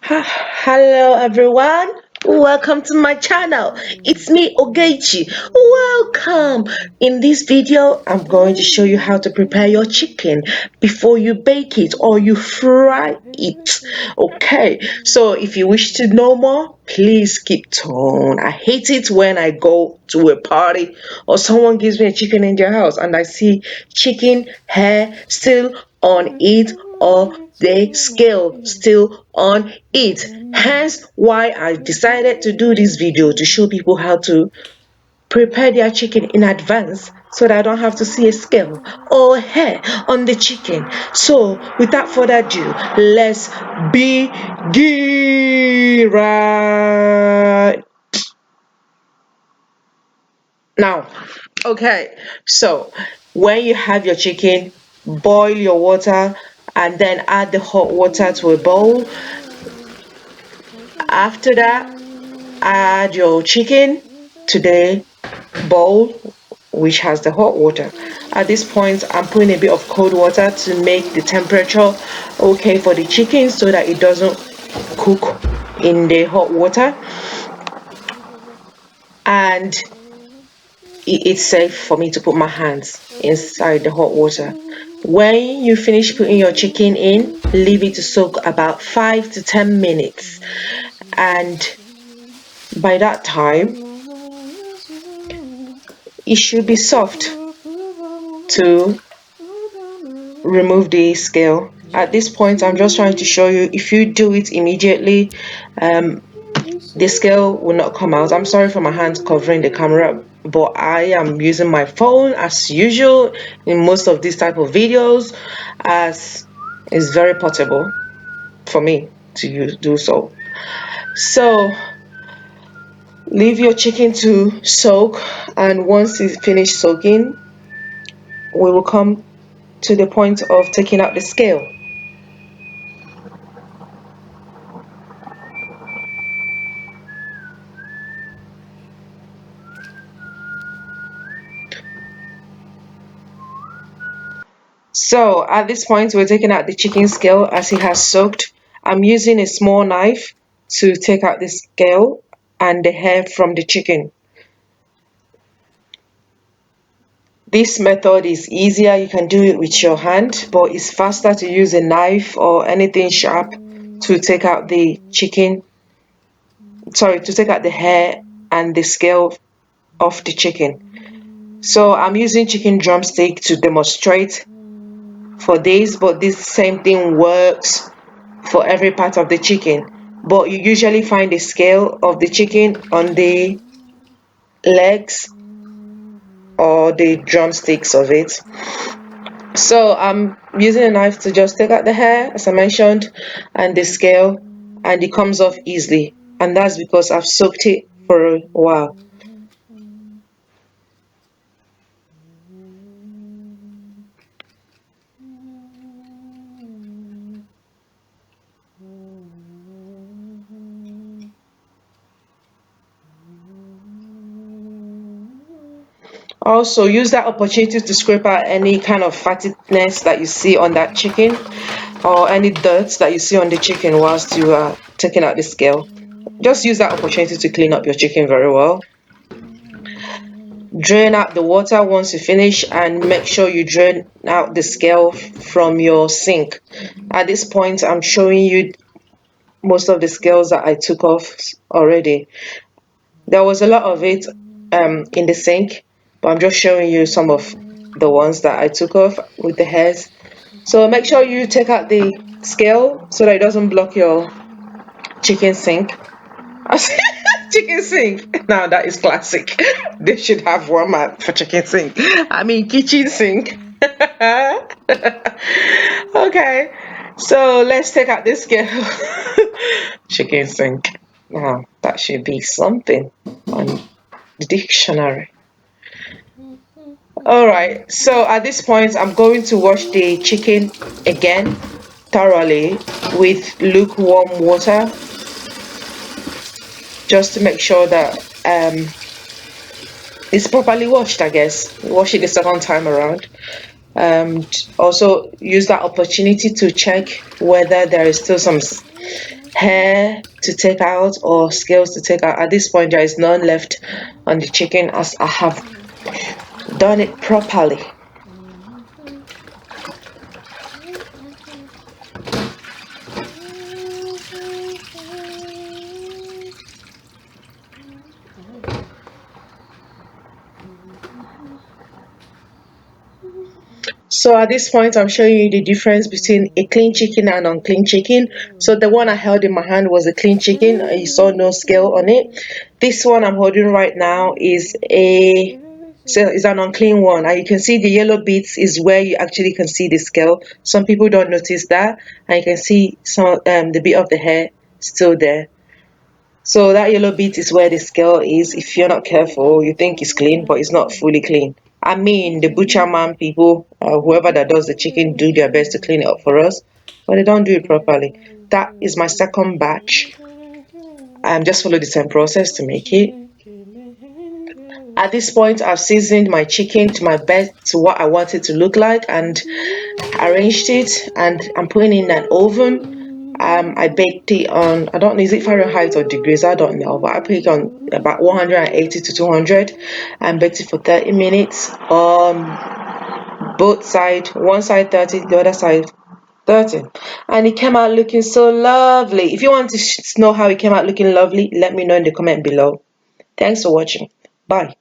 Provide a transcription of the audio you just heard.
Hello everyone, welcome to my channel. It's me Ogechi. Welcome. In this video I'm going to show you how to prepare your chicken before you bake it or you fry it. Okay, so if you wish to know more, please keep tuned. I hate it when I go to a party or someone gives me a chicken in their house and I see chicken hair still on it or the scale still on it. Hence why I decided to do this video to show people how to prepare their chicken in advance so that I don't have to see a scale or hair on the chicken. So without further ado, let's begin right now. Okay, so when you have your chicken, boil your water and then add the hot water to a bowl. After that, add your chicken to the bowl which has the hot water. At this point, I'm putting a bit of cold water to make the temperature okay for the chicken so that it doesn't cook in the hot water and it's safe for me to put my hands inside the hot water. When you finish putting your chicken in, leave it to soak about 5 to 10 minutes, and by that time it should be soft to remove the scale. At this point I'm just trying to show you, if you do it immediately, the scale will not come out. I'm sorry for my hands covering the camera, but I am using my phone as usual in most of these type of videos, as it's very portable for me to do so. So leave your chicken to soak, and once it's finished soaking, we will come to the point of taking out the scale. So at this point we're taking out the chicken scale as it has soaked. I'm using a small knife to take out the scale and the hair from the chicken. This method is easier, you can do it with your hand, but it's faster to use a knife or anything sharp to take out the to take out the hair and the scale of the chicken. So I'm using chicken drumstick to demonstrate for this, but this same thing works for every part of the chicken, but you usually find the scale of the chicken on the legs or the drumsticks of it. So I'm using a knife to just take out the hair, as I mentioned, and the scale, and it comes off easily, and that's because I've soaked it for a while. Also use that opportunity to scrape out any kind of fattiness that you see on that chicken or any dirt that you see on the chicken whilst you are taking out the scale. Just use that opportunity to clean up your chicken very well. Drain out the water once you finish, and make sure you drain out the scale from your sink. At this point I'm showing you most of the scales that I took off already. There was a lot of it in the sink, but I'm just showing you some of the ones that I took off with the hairs. So make sure you take out the scale so that it doesn't block your chicken sink. Chicken sink. Now that is classic. They should have one man for chicken sink. I mean kitchen sink. Okay, so let's take out this scale. Chicken sink. Now that should be something on the dictionary. Alright, so at this point I'm going to wash the chicken again thoroughly with lukewarm water, just to make sure that it's properly washed. I guess wash it the second time around. Also use that opportunity to check whether there is still some hair to take out or scales to take out. At this point, there is none left on the chicken as I have done it properly. So at this point, I'm showing you the difference between a clean chicken and unclean chicken. So the one I held in my hand was a clean chicken. You saw no scale on it. This one I'm holding right now is an unclean one, and you can see the yellow bits is where you actually can see the scale. Some people don't notice that, and you can see some the bit of the hair still there. So that yellow bit is where the scale is. If you're not careful, you think it's clean, but it's not fully clean. I mean, the butcher man people, whoever that does the chicken, do their best to clean it up for us, but they don't do it properly. That is my second batch. Just follow the same process to make it. At this point, I've seasoned my chicken to my best, to what I want it to look like, and arranged it, and I'm putting it in an oven. I baked it on, I don't know, is it Fahrenheit or degrees? I don't know, but I put it on about 180 to 200 and baked it for 30 minutes on both sides, one side 30, the other side 30. And it came out looking so lovely. If you want to know how it came out looking lovely, let me know in the comment below. Thanks for watching. Bye.